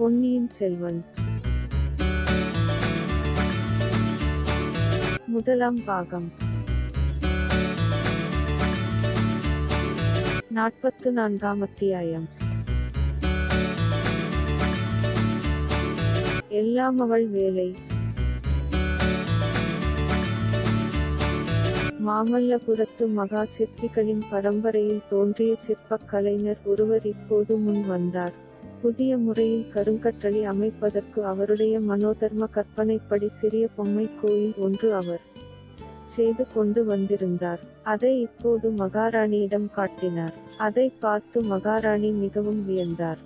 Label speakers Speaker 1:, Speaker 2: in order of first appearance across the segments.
Speaker 1: பொன்னியின் செல்வன் முதலாம் பாகம் 44ஆம் அத்தியாயம். எல்லாம் அவள் வேலை. மாமல்லபுரத்து மகா சிற்பிகளின் பரம்பரையில் தோன்றிய சிற்பக் கலைஞர் ஒருவர் இப்போது முன் வந்தார். புதிய முறையில் கருங்கற்றளி அமைப்பதற்கு அவருடைய மனோதர்ம கற்பனைப்படி சிறிய பொம்மை கோயில் ஒன்று அவர் செய்து கொண்டு வந்திருந்தார். அதை இப்போது மகாராணியிடம் காட்டினார். அதை பார்த்து மகாராணி மிகவும் வியந்தார்.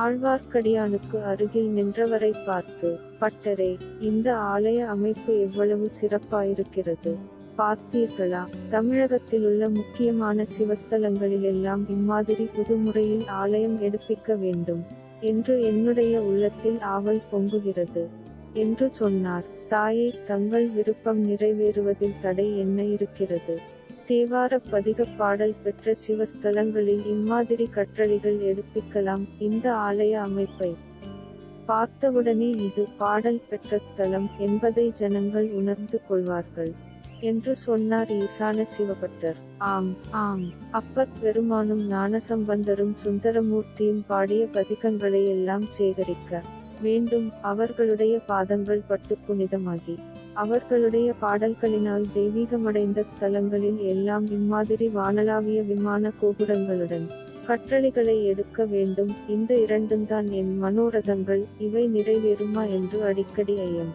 Speaker 1: ஆழ்வார்க்கடியானுக்கு அருகில் நின்றவரை பார்த்து, பட்டரே, இந்த ஆலய அமைப்பு எவ்வளவு சிறப்பாயிருக்கிறது பார்த்தீர்களா? தமிழகத்திலுள்ள முக்கியமான சிவஸ்தலங்களிலெல்லாம் இம்மாதிரி புதுமுறையில் ஆலயம் எடுப்பிக்க வேண்டும் என்று என்னுடைய உள்ளத்தில் ஆவல் பொங்குகிறது என்று சொன்னார். தாயே, தங்கள் விருப்பம் நிறைவேறுவதில் தடை என்ன இருக்கிறது? தேவார பதிகப் பாடல் பெற்ற சிவஸ்தலங்களில் இம்மாதிரி கற்றளிகள் எடுப்பிக்கலாம். இந்த ஆலய அமைப்பை பார்த்தவுடனே இது பாடல் பெற்ற ஸ்தலம் என்பதை ஜனங்கள் உணர்ந்து கொள்வார்கள் என்று சொன்னார் ஈசான சிவபட்டர். ஆம் ஆம், அப்பர் பெருமானும் ஞானசம்பந்தரும் சுந்தரமூர்த்தியும் பாடிய பதிகங்களை எல்லாம் சேகரிக்க வேண்டும். அவர்களுடைய பாதங்கள் பட்டு புனிதமாகி அவர்களுடைய பாடல்களினால் தெய்வீகமடைந்த ஸ்தலங்களில் எல்லாம் இம்மாதிரி வானளாவிய விமான கோபுரங்களுடன் கற்றளிகளை எடுக்க வேண்டும். இந்த இரண்டும்தான் என் மனோரதங்கள். இவை நிறைவேறுமா என்று அடிக்கடி ஐயம்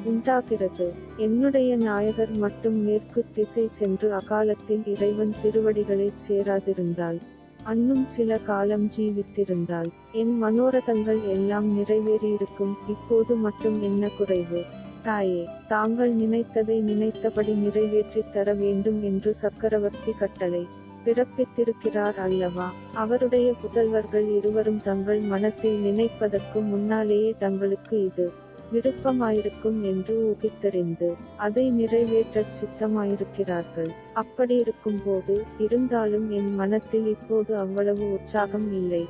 Speaker 1: உண்டாகிறது. என்னுடைய நாயகர் மட்டும் மேற்கு திசை சென்று அகாலத்தில் இறைவன் திருவடிகளைச் சேராதிருந்தால், அன்னும் சில காலம் ஜீவித்திருந்தால், என் மனோரதங்கள் எல்லாம் நிறைவேறியிருக்கும். இப்போது மட்டும் என்ன குறைவு? தாயே, தாங்கள் நினைத்ததை நினைத்தபடி நிறைவேற்றித் தர வேண்டும் என்று சக்கரவர்த்தி கட்டளை பிறப்பித்திருக்கிறார் அல்லவா? அவருடைய புதல்வர்கள் இருவரும் தங்கள் மனத்தில் நினைப்பதற்கு முன்னாலேயே தங்களுக்கு இது விருப்பமாயிருக்கும் என்று ஊகித்தறிந்து அதை நிறைவேற்றச் சித்தமாயிருக்கிறார்கள். அப்படியிருக்கும்போது இருந்தாலும் என் மனத்தில் இப்போது அவ்வளவு உற்சாகம் இல்லை.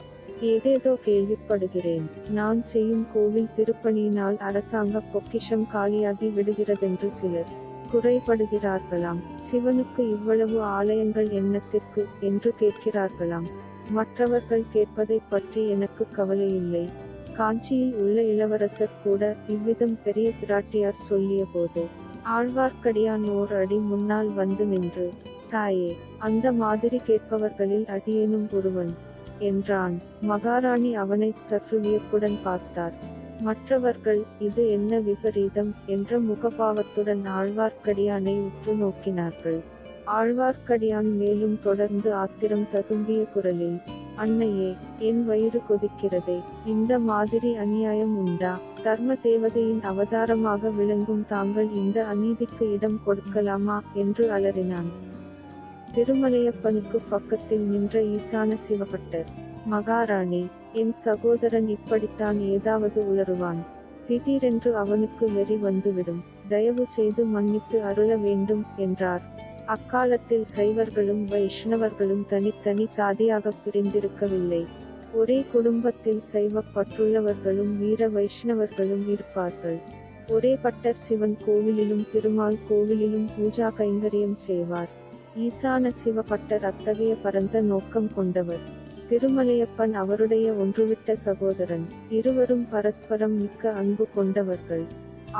Speaker 1: ஏதேதோ கேள்விப்படுகிறேன். நான் செய்யும் கோவில் திருப்பணியினால் அரசாங்க பொக்கிஷம் காலியாகி விடுகிறதென்று சிலர் குறைபடுகிறார்களாம். சிவனுக்கு இவ்வளவு ஆலயங்கள் என்னத்திற்கு என்று கேட்கிறார்களாம். மற்றவர்கள் கேட்பதைப் பற்றி எனக்கு கவலையில்லை. காஞ்சியில் உள்ள இளவரசர் கூட இவ்விதம் பெரிய பிராட்டியார் சொல்லிய போது ஆழ்வார்க்கடியான் ஓர் அடி முன்னால் வந்து நின்று, தாயே, அந்த மாதிரி கேட்பவர்களில் அடியேனும் ஒருவன் என்றான். மகாராணி அவனைச் சற்று வியப்புடன் பார்த்தார். மற்றவர்கள் இது என்ன விபரீதம் என்ற முகபாவத்துடன் ஆழ்வார்க்கடியானை உற்று நோக்கினார்கள். ஆழ்வார்க்கடியான் மேலும் தொடர்ந்து ஆத்திரம் ததும்பிய குரலில், அன்னையே, என் வயிறு கொதிக்கிறதே. இந்த மாதிரி அநியாயம் உண்டா? தர்ம தேவதையின் அவதாரமாக விளங்கும் தாங்கள் இந்த அநீதிக்கு இடம் கொடுக்கலாமா என்று அலறினான். திருமலையப்பனுக்கு பக்கத்தில் நின்ற ஈசான சிவபட்டர், மகாராணி, என் சகோதரன் இப்படித்தான் ஏதாவது உளறுவான். திடீரென்று அவனுக்கு வெறி வந்துவிடும். தயவு செய்து மன்னித்து அருள வேண்டும் என்றார். அக்காலத்தில் சைவர்களும் வைஷ்ணவர்களும் தனித்தனி சாதியாக பிரிந்திருக்கவில்லை. ஒரே குடும்பத்தில் சைவப் பற்றுள்ளவர்களும் வீர வைஷ்ணவர்களும் இருப்பார்கள். ஒரே பட்டர் சிவன் கோவிலிலும் திருமால் கோவிலிலும் பூஜா கைங்கரியம் செய்வார். ஈசான சிவபட்டர் அத்தகைய பரந்த நோக்கம் கொண்டவர். திருமலையப்பன் அவருடைய ஒன்றுவிட்ட சகோதரன். இருவரும் பரஸ்பரம் மிக்க அன்பு கொண்டவர்கள்.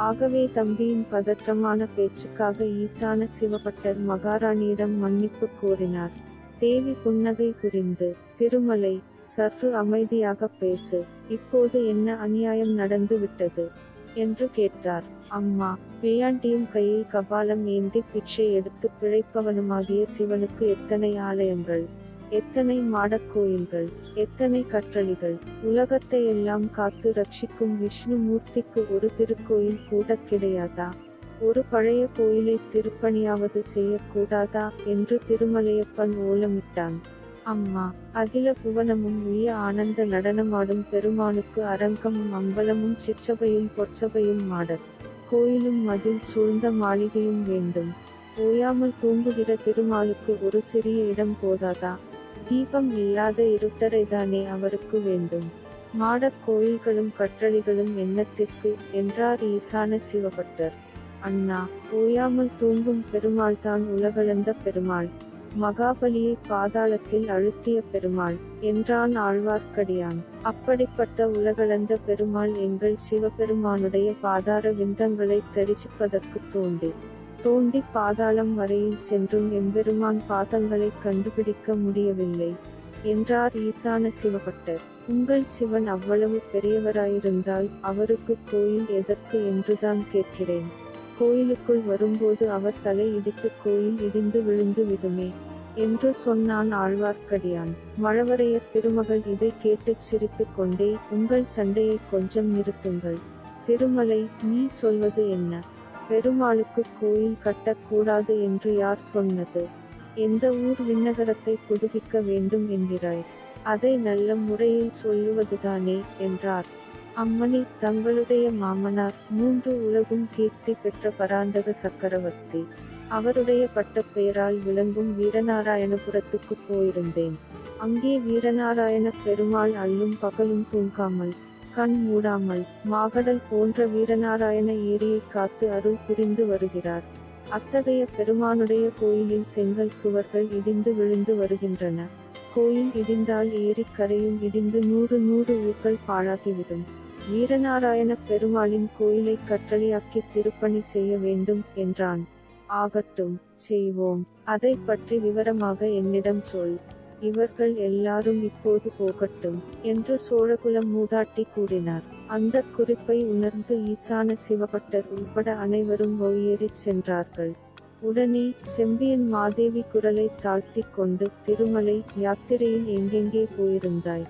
Speaker 1: ஆகவே தம்பியின் பதற்றமான பேச்சுக்காக ஈசான சிவபட்டர் மகாராணியிடம் மன்னிப்பு கோரினார். தேவி புன்னகை புரிந்து, திருமலை, சற்று அமைதியாக பேசு. இப்போது என்ன அநியாயம் நடந்து விட்டது என்று கேட்டார். அம்மா, பேயாண்டியும் கையில் கபாலம் ஏந்தி பிச்சை எடுத்து பிழைப்பவனுமாகிய சிவனுக்கு எத்தனை ஆலயங்கள், எத்தனை மாடக் கோயில்கள், எத்தனை கற்றளிகள்! உலகத்தை எல்லாம் காத்து ரட்சிக்கும் விஷ்ணு மூர்த்திக்கு ஒரு திருக்கோயில் கூட கிடையாதா? ஒரு பழைய கோயிலை திருப்பணியாவது செய்யக்கூடாதா என்று திருமலையப்பன் ஓலமிட்டான். அம்மா, அகில புவனமும் உய்ய ஆனந்த நடனமாடும் பெருமானுக்கு அரங்கமும் அம்பலமும் சிற்றபையும் பொற்சபையும் மாடக் கோயிலும் மதில் சூழ்ந்த மாளிகையும் வேண்டும். ஓயாமல் தூங்குகிற திருமாலுக்கு ஒரு சிறிய இடம் போதாதா? தீபம் இல்லாத இருட்டறைதானே அவருக்கு வேண்டும். மாடக் கோயில்களும் கற்றளிகளும் என்னத்திற்கு என்றார் ஈசான சிவபட்டர். அண்ணா, ஓயாமல் தூங்கும் பெருமாள்தான் உலகளந்த பெருமாள், மகாபலியை பாதாளத்தில் அழுத்திய பெருமாள் என்றான் ஆழ்வார்க்கடியான். அப்படிப்பட்ட உலகளந்த பெருமாள் எங்கள் சிவபெருமானுடைய பாதார விந்தங்களை தரிசிப்பதற்கு தோண்டி பாதாளம் வரையில் சென்றும் எம்பெருமான் பாதங்களை கண்டுபிடிக்க முடியவில்லை என்றார் ஈசான சிவபட்டர். உங்கள் சிவன் அவ்வளவு பெரியவராயிருந்தால் அவருக்கு கோயில் எதற்கு என்றுதான் கேட்கிறேன். கோயிலுக்குள் வரும்போது அவர் தலை இடித்து கோயில் இடிந்து விழுந்து விடுமே என்று சொன்னான் ஆழ்வார்க்கடியான். மழவரையர் திருமகள் இதை கேட்டுச் சிரித்துக் கொண்டே, உங்கள் சண்டையை கொஞ்சம் நிறுத்துங்கள் திருமலை, நீ சொல்வது என்ன? பெருமாளுக்கு கோயில் கட்டக்கூடாது என்று யார் சொன்னது? எந்த ஊர் விண்ணகரத்தை புதுப்பிக்க வேண்டும் என்கிறாய்? அதை நல்ல முறையில் சொல்லுவதுதானே என்றார். அம்மணி, தங்களுடைய மாமனார் 3 உலகும் கீர்த்தி பெற்ற பராந்தக சக்கரவர்த்தி. அவருடைய பட்டப்பெயரால் விளங்கும் வீரநாராயணபுரத்துக்கு போயிருந்தேன். அங்கே வீரநாராயண பெருமாள் அல்லும் பகலும் தூங்காமல் கண் மூடாமல் மாகடல் போன்ற வீரநாராயண ஏரியை காத்து அருள் புரிந்து வருகிறார். அத்தகைய பெருமானுடைய கோயிலில் செங்கல் சுவர்கள் இடிந்து விழுந்து வருகின்றன. கோயில் இடிந்தால் ஏரி கரையும் இடிந்து 100 ஊர்கள் பாழாகிவிடும். வீரநாராயண பெருமாளின் கோயிலை கற்றளியாக்கி திருப்பணி செய்ய வேண்டும் என்றான். ஆகட்டும், செய்வோம். அதை பற்றி விவரமாக என்னிடம் சொல். இவர்கள் எல்லாரும் இப்போது போகட்டும் என்று சோழகுலம் மூதாட்டி கூறினார். அந்த குறிப்பை உணர்ந்து ஈசான சிவபட்டர் உள்பட அனைவரும் ஒய்யேறிச் சென்றார்கள். உடனே செம்பியன் மாதேவி குரலை தாழ்த்திக் கொண்டு, திருமலை, யாத்திரையில் எங்கெங்கே போயிருந்தாய்?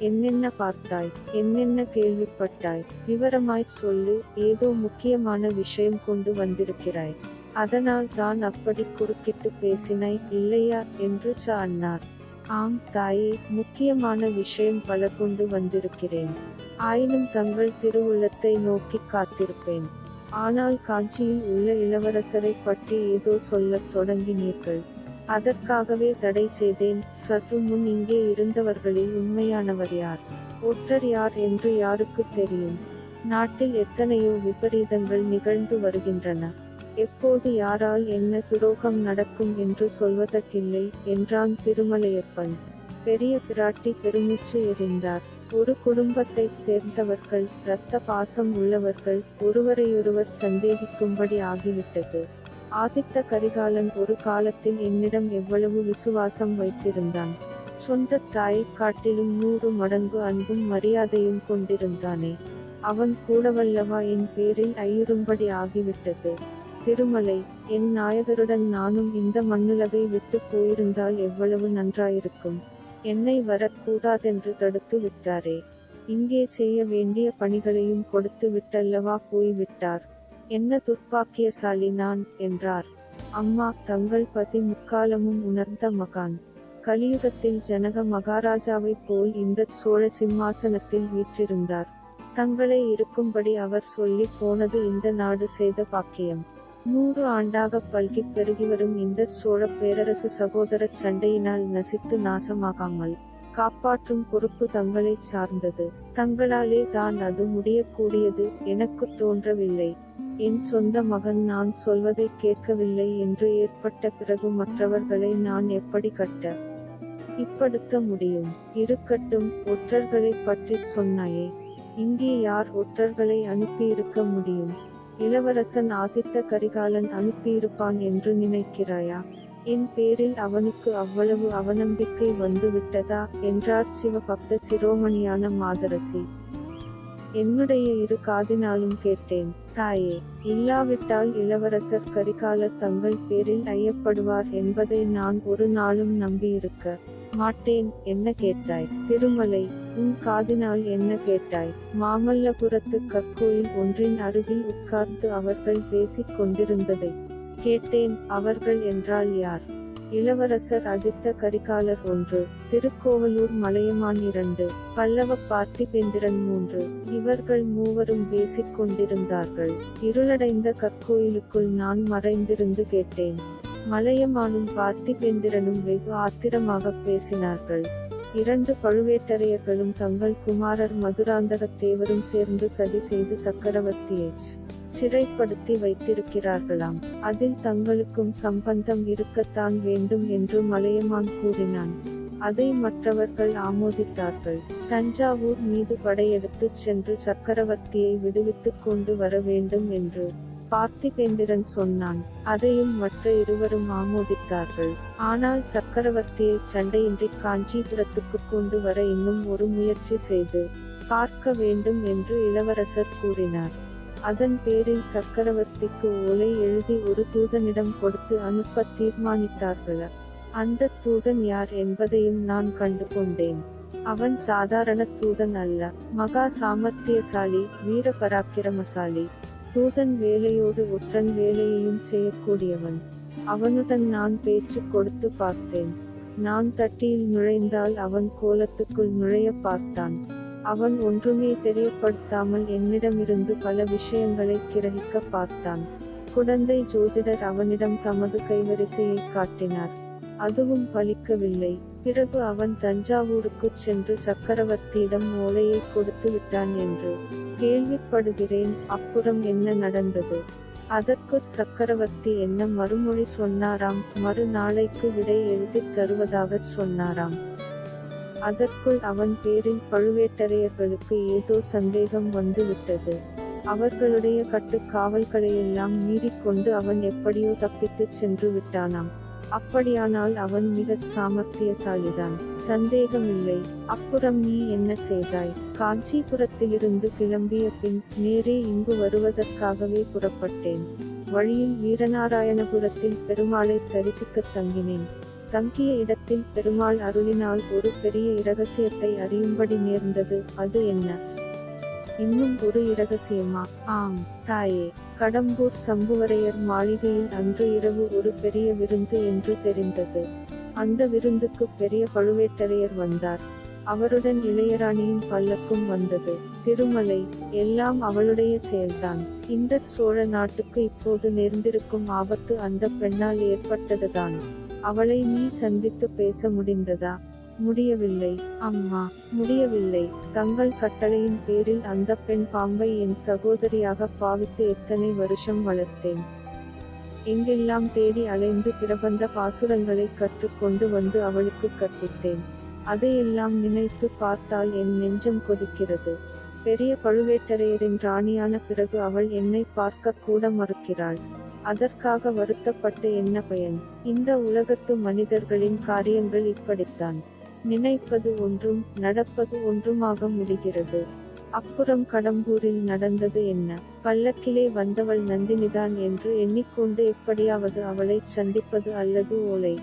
Speaker 1: என்னென்ன பார்த்தாய்? என்னென்ன கேள்விப்பட்டாய்? விவரமாய்ச் சொல்லு. ஏதோ முக்கியமான விஷயம் கொண்டு வந்திருக்கிறாய். அதனால் தான் அப்படி குறுக்கிட்டு பேசினாய் இல்லையா என்று அண்ணார். ஆம் தாயே, முக்கியமான விஷயம் பல கொண்டு வந்திருக்கிறேன். ஆயினும் தங்கள் திருவுள்ளத்தை நோக்கி காத்திருப்பேன். ஆனால் காஞ்சியில் உள்ள இளவரசரை பற்றி ஏதோ சொல்லத் தொடங்கினீர்கள். அதற்காகவே தடை செய்தேன். சற்று முன் இங்கே இருந்தவர்களில் உண்மையானவர் யார்? ஒற்றர் யார் என்று யாருக்கு தெரியும்? நாட்டில் எத்தனையோ விபரீதங்கள் நிகழ்ந்து வருகின்றன. எப்போது யாரால் என்ன துரோகம் நடக்கும் என்று சொல்வதற்கில்லை என்றான் திருமலையப்பன். பெரிய பிராட்டி பெருமூச்சு எறிந்தார். ஒரு குடும்பத்தைச் சேர்ந்தவர்கள், இரத்த பாசம் உள்ளவர்கள், ஒருவரையொருவர் சந்தேகிக்கும்படி ஆகிவிட்டது. ஆதித்த கரிகாலன் ஒரு காலத்தில் என்னிடம் எவ்வளவு விசுவாசம் வைத்திருந்தான். சொந்த தாயைக் காட்டிலும் 100 மடங்கு அன்பும் மரியாதையும் கொண்டிருந்தானே, அவன் கூடவல்லவா என் பேரில் ஐயுறும்படி ஆகிவிட்டது. திருமலை, என் நாயகருடன் நானும் இந்த மண்ணுலகை விட்டு போயிருந்தால் எவ்வளவு நன்றாயிருக்கும். என்னை வரக்கூடாதென்று தடுத்து விட்டாரே. இங்கே செய்ய வேண்டிய பணிகளையும் கொடுத்து விட்டல்லவா போய்விட்டார். என்ன துர்ப்பாக்கியசாலி நான் என்றார். அம்மா, தங்கள் பதி முக்காலமும் உணர்ந்த மகான். கலியுகத்தில் ஜனக மகாராஜாவைப் போல் இந்த சோழ சிம்மாசனத்தில் வீற்றிருந்தார். தங்களை இருக்கும்படி அவர் சொல்லி போனது இந்த நாடு செய்த பாக்கியம். 100 ஆண்டாக பல்கிப் பெருகிவரும் இந்த சோழ பேரரசு சகோதரச் சண்டையினால் நசித்து நாசமாகாமல் காப்பாற்றும் பொறுப்பு தங்களைச் சார்ந்தது. தங்களாலே தான் அது முடியக்கூடியது எனக்குத் தோன்றவில்லை. என் சொந்த மகன் நான் சொல்வதை கேட்கவில்லை என்று ஏற்பட்ட பிறகு மற்றவர்களை நான் எப்படி இப்படுத்த முடியும்? இருக்கட்டும், ஒற்றர்களை பற்றி சொன்னாயே, இங்கே யார் ஒற்றர்களை அனுப்பியிருக்க முடியும்? இளவரசன் ஆதித்த கரிகாலன் அனுப்பியிருப்பான் என்று நினைக்கிறாயா? என் பேரில் அவனுக்கு அவ்வளவு அவநம்பிக்கை வந்துவிட்டதா என்றார் சிவபக்த சிரோமணியான மாதரசி. என்னுடைய 2 காதினாலும் கேட்டேன் தாயே. இல்லாவிட்டால் இளவரசர் கரிகால தங்கள் பேரில் ஐயப்படுவார் என்பதை நான் ஒரு நாளும் நம்பியிருக்க மாட்டேன். என்ன கேட்டாய்? திருமலை, உன் காதினால் என்ன கேட்டாய்? மாமல்லபுரத்து கற்கோயில் ஒன்றின் அருகில் உட்கார்ந்து அவர்கள் பேசிக் கொண்டிருந்ததை கேட்டேன். அவர்கள் என்றால் யார்? இளவரசர் ஆதித்த கரிகாலர் 1, திருக்கோவலூர் மலையமான் 2, பல்லவ பார்த்திபேந்திரன் 3. இவர்கள் மூவரும் பேசிக் கொண்டிருந்தார்கள். இருளடைந்த கற்கோயிலுக்குள் நான் மறைந்திருந்து கேட்டேன். மலையமானும் பார்த்திபேந்திரனும் வெகு ஆத்திரமாக பேசினார்கள். 2 பழுவேட்டரையர்களும் தங்கள் குமாரர் மதுராந்தகத்தேவரும் சேர்ந்து சதி செய்து சக்கரவர்த்தியை சிறைப்படுத்தி வைத்திருக்கிறார்களாம். அதில் தங்களுக்கும் சம்பந்தம் இருக்கத்தான் வேண்டும் என்று மலையமான் கூறினான். அதை மற்றவர்கள் ஆமோதித்தார்கள். தஞ்சாவூர் மீது படையெடுத்துச் சென்று சக்கரவர்த்தியை விடுவித்துக் கொண்டு வர வேண்டும் என்று பார்த்திபேந்திரன் சொன்னான். அதையும் மற்ற இருவரும் ஆமோதித்தார்கள். ஆனால் சக்கரவர்த்தியை சண்டையின்றி காஞ்சிபுரத்துக்கு கொண்டு வர இன்னும் ஒரு முயற்சி செய்து பார்க்க வேண்டும் என்று இளவரசர் கூறினார். அதன் பேரில் சக்கரவர்த்திக்கு ஓலை எழுதி ஒரு தூதனிடம் கொடுத்து அனுப்ப தீர்மானித்தார்கள். அந்த தூதன் யார் என்பதையும் நான் கண்டு கொண்டேன். அவன் சாதாரண தூதன் அல்ல, மகா சாமர்த்தியசாலி, வீர பராக்கிரமசாலி. தூதன் வேலையோடு ஒற்றன் வேலையையும் செய்யக்கூடியவன். அவனுடன் நான் பேச்சு கொடுத்து பார்த்தேன். நான் தட்டியில் நுழைந்தால் அவன் கோலத்துக்குள் நுழைய பார்த்தான். அவன் ஒன்றுமே தெரியப்படுத்தாமல் என்னிடமிருந்து பல விஷயங்களை கிரகிக்க பார்த்தான். குடந்தை ஜோதிடர் அவனிடம் தமது கைவரிசையை காட்டினார். அதுவும் பலிக்கவில்லை. பிறகு அவன் தஞ்சாவூருக்குச் சென்று சக்கரவர்த்தியிடம் ஓலையை கொடுத்து விட்டான் என்று கேள்விப்படுகிறேன். அப்புறம் என்ன நடந்தது? அதற்கு சக்கரவர்த்தி என்ன மறுமொழி சொன்னாராம்? மறுநாளைக்கு விடை எழுதித் தருவதாகச் சொன்னாராம். அதற்குள் அவன் பேரில் பழுவேட்டரையர்களுக்கு ஏதோ சந்தேகம் வந்து விட்டது. அவர்களுடைய கட்டுக்காவல்களையெல்லாம் மீறிக்கொண்டு அவன் எப்படியோ தப்பித்துச் சென்று விட்டானாம். அப்படியானால் அவன் மிகச் சாமர்த்தியசாலிதான், சந்தேகமில்லை. அப்புறம் நீ என்ன செய்தாய்? காஞ்சிபுரத்திலிருந்து கிளம்பிய பின் நேரே இங்கு வருவதற்காகவே புறப்பட்டேன். வழியில் வீரநாராயணபுரத்தில் பெருமாளை தரிசிக்கத் தங்கினேன். தங்கிய இடத்தில் பெருமாள் அருளினால் ஒரு பெரிய இரகசியத்தை அறியும்படி நேர்ந்தது. அது என்ன? இன்னும் ஒரு இரகசியமா? ஆம் தாயே. கடம்பூர் சம்புவரையர் மாளிகையில் அன்று இரவு ஒரு பெரிய விருந்து என்று தெரிந்தது. அந்த விருந்துக்கு பெரிய பழுவேட்டரையர் வந்தார். அவருடன் இளையராணியின் பல்லக்கும் வந்தது. திருமலை எல்லாம் அவளுடைய செயல்தான். இந்த சோழ நாட்டுக்கு இப்போது நேர்ந்திருக்கும் ஆபத்து அந்த பெண்ணால் ஏற்பட்டதுதான். அவளை நீ சந்தித்து பேச முடிந்ததா? முடியவில்லை அம்மா, முடியவில்லை. தங்கள் கட்டளையின் பேரில் அந்த பெண் பாம்பை என் சகோதரியாக பாவித்து எத்தனை வருஷம் வளர்த்தேன். எங்கெல்லாம் தேடி அலைந்து பிரபந்த பாசுரங்களை கற்றுக்கொண்டு வந்து அவளுக்கு கற்பித்தேன். அதையெல்லாம் நினைத்து பார்த்தால் என் நெஞ்சம் கொதிக்கிறது. பெரிய பழுவேட்டரையரின் ராணியான பிறகு அவள் என்னை பார்க்க கூட மறுக்கிறாள். அதற்காக வருத்தப்பட்டு என்ன பயன்? இந்த உலகத்து மனிதர்களின் காரியங்கள் இப்படித்தான். நினைப்பது ஒன்றும் நடப்பது ஒன்றுமாக முடிகிறது. அப்புறம் கடம்பூரில் நடந்தது என்ன? பல்லக்கிலே வந்தவள் நந்தினிதான் என்று எண்ணிக்கொண்டு எப்படியாவது அவளை சந்திப்பது அல்லது ஓலை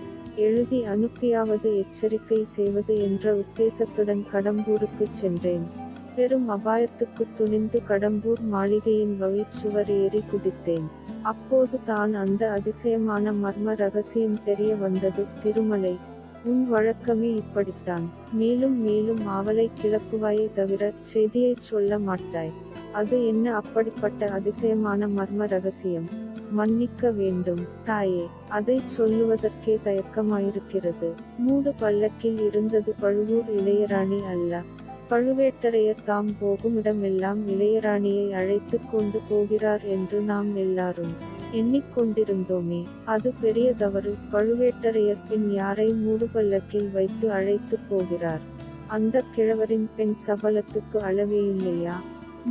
Speaker 1: எழுதி அனுப்பியாவது எச்சரிக்கை செய்வது என்ற உத்தேசத்துடன் கடம்பூருக்கு சென்றேன். பெரும் அபாயத்துக்கு துணிந்து கடம்பூர் மாளிகையின் சுவர் ஏறி குதித்தேன். அப்போது தான் அந்த அதிசயமான மர்ம ரகசியம் தெரிய வந்தது. திருமலை, உன் வழக்கமே இப்படித்தான். மேலும் மேலும் ஆவலை கிளப்புவாயே தவிர செய்தியைச் சொல்ல மாட்டாய். அது என்ன அப்படிப்பட்ட அதிசயமான மர்ம ரகசியம்? மன்னிக்க வேண்டும் தாயே, அதைச் சொல்லுவதற்கே தயக்கமாயிருக்கிறது. மூடு பல்லக்கில் இருந்தது பழுவூர் இளையராணி அல்ல. பழுவேட்டரையர் தாம் போகுமிடமெல்லாம் இளையராணியை அழைத்து கொண்டு போகிறார் என்று நாம் எல்லாரும் எண்ணிக்கொண்டிருந்தோமே. அது பெரிய தவறு. பழுவேட்டரையர் பின் யாரை மூடுபல்லக்கில் வைத்து அழைத்து போகிறார்? அந்த கிழவரின் பெண் சபலத்துக்கு அளவே இல்லையா?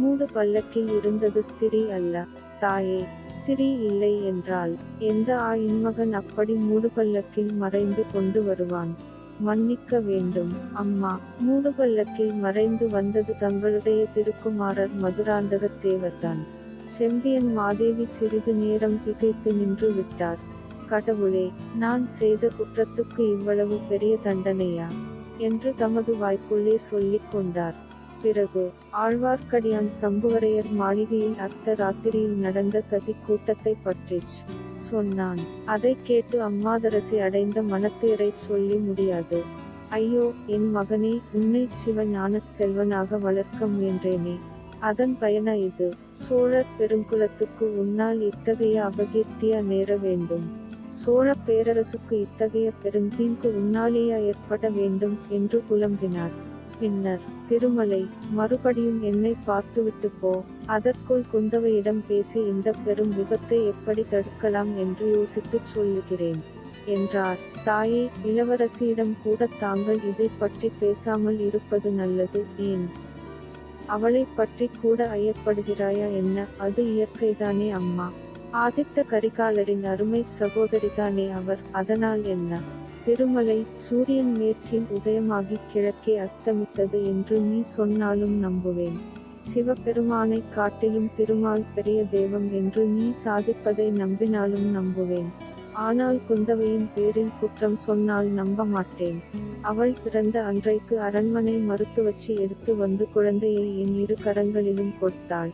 Speaker 1: மூடு பல்லக்கில் இருந்தது ஸ்திரீ அல்ல தாயே. ஸ்திரீ இல்லை என்றால் எந்த ஆண்மகன் அப்படி மூடுபல்லக்கில் மறைந்து கொண்டு வருவான்? மன்னிக்க வேண்டும் அம்மா. மூடுபல்லக்கில் மறைந்து வந்தது தங்களுடைய திருக்குமாரர் மதுராந்தகத்தேவர்தான். செம்பியன் மாதேவி சிறிது நேரம் திகைத்து நின்று விட்டார். கடவுளே, நான் செய்த குற்றத்துக்கு இவ்வளவு பெரிய தண்டனையா என்று தமது வாய்க்குள்ளே சொல்லிக் கொண்டார். பிறகு ஆழ்வார்க்கடியான் சம்புவரையர் மாளிகையில் அர்த்த ராத்திரியில் நடந்த சதி கூட்டத்தை பற்றி சொன்னான். அதை கேட்டு அம்மாதரசி அடைந்த மனத்துயரை சொல்லி முடியாது. ஐயோ என் மகனே, உன்னை சிவ ஞானச் செல்வனாக வளர்க்க முயன்றேனே, அதன் பயன இது? சோழர் பெருங்குலத்துக்கு உன்னால் இத்தகைய அபகீர்த்தியா நேர வேண்டும்? சோழப் பேரரசுக்கு இத்தகைய பெருந்தீங்கு உன்னாலேயா ஏற்பட வேண்டும் என்று புலம்பினார். பின்னர் திருமலை, மறுபடியும் என்னை பார்த்துவிட்டு போ. அதற்குள் குந்தவையிடம் பேசி இந்த பெரும் விபத்தை எப்படி தடுக்கலாம் என்று யோசித்துச் சொல்லுகிறேன் என்றார். தாயே, இளவரசியிடம் கூட தாங்கள் இதை பற்றி பேசாமல் இருப்பது நல்லது. ஏன்? அவளைப் பற்றி கூட ஐயப்படுகிறாயா என்ன? அது இயற்கைதானே அம்மா. ஆதித்த கரிகாலரின் அருமை சகோதரிதானே அவர், அதனால் என்ன? திருமலை, சூரியன் மேற்கில் உதயமாகி கிழக்கே அஸ்தமித்தது என்று நீ சொன்னாலும் நம்புவேன். சிவபெருமானைக் காட்டிலும் திருமால் பெரிய தெய்வம் என்று நீ சாதிப்பதை நம்பினாலும் நம்புவேன். ஆனால் குந்தவையின் பேரில் குற்றம் சொன்னால் நம்ப மாட்டேன். அவள் பிறந்த அன்றைக்கு அரண்மனை மருத்துவச்சி எடுத்து வந்து குழந்தையை என் இரு கரங்களிலும் கொடுத்தாள்.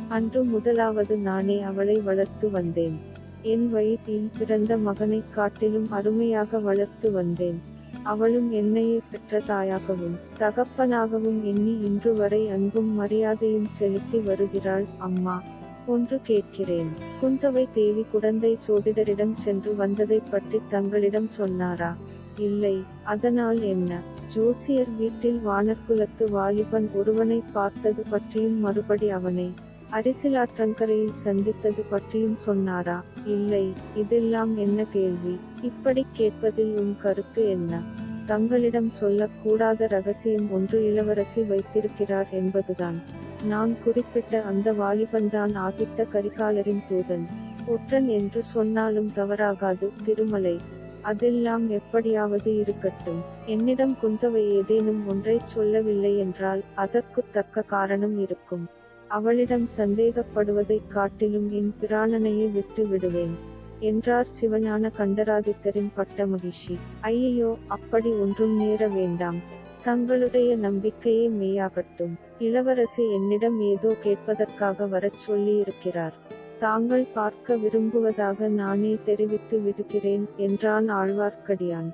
Speaker 1: அன்று முதலாவது நானே அவளை வளர்த்து வந்தேன். என் வயிற்றில் பிறந்த மகனைக் காட்டிலும் அருமையாக வளர்த்து வந்தேன். அவளும் என்னையே பெற்ற தாயாகவும் தகப்பனாகவும் எண்ணி இன்று வரை அன்பும் மரியாதையும் செலுத்தி வருகிறாள். அம்மா, ஒன்று கேட்கிறேன். குந்தவை தேவி குடந்தை சோதிடரிடம் சென்று வந்ததைப் பற்றி தங்களிடம் சொன்னாரா? இல்லை. அதனால் என்ன? ஜோசியர் வீட்டில் வானர்குலத்து வாலிபன் ஒருவனை பார்த்தது பற்றியும் மறுபடி அவனை அரிசிலாற்றங்கரையில் சந்தித்தது பற்றியும் சொன்னாரா? இல்லை. இதெல்லாம் என்ன கேள்வி? இப்படிக் கேட்பதில் உன் கருத்து என்ன? தங்களிடம் சொல்லக் கூடாத ரகசியம் ஒன்று இளவரசி வைத்திருக்கிறார் என்பதுதான். நான் குறிப்பிட்ட அந்த வாலிபன்தான் ஆதித்த கரிகாலரின் தூதன். ஒற்றன் என்று சொன்னாலும் தவறாகாது திருமலை. அதெல்லாம் எப்படியாவது இருக்கட்டும். என்னிடம் குந்தவை ஏதேனும் ஒன்றைச் சொல்லவில்லை என்றால் அதற்குத் தக்க காரணம் இருக்கும். அவளிடம் சந்தேகப்படுவதைக் காட்டிலும் என் பிராணனையே விட்டு விடுவேன் என்றார் சிவஞான கண்டராதித்தரின் பட்ட மகிழ்ச்சி. ஐயையோ, அப்படி ஒன்றும் நேர வேண்டாம். தங்களுடைய நம்பிக்கையே மெய்யாகட்டும். இளவரசி என்னிடம் ஏதோ கேட்பதற்காக வரச் சொல்லியிருக்கிறார். தாங்கள் பார்க்க விரும்புவதாக நானே தெரிவித்து விடுகிறேன் என்றான் ஆழ்வார்க்கடியான்.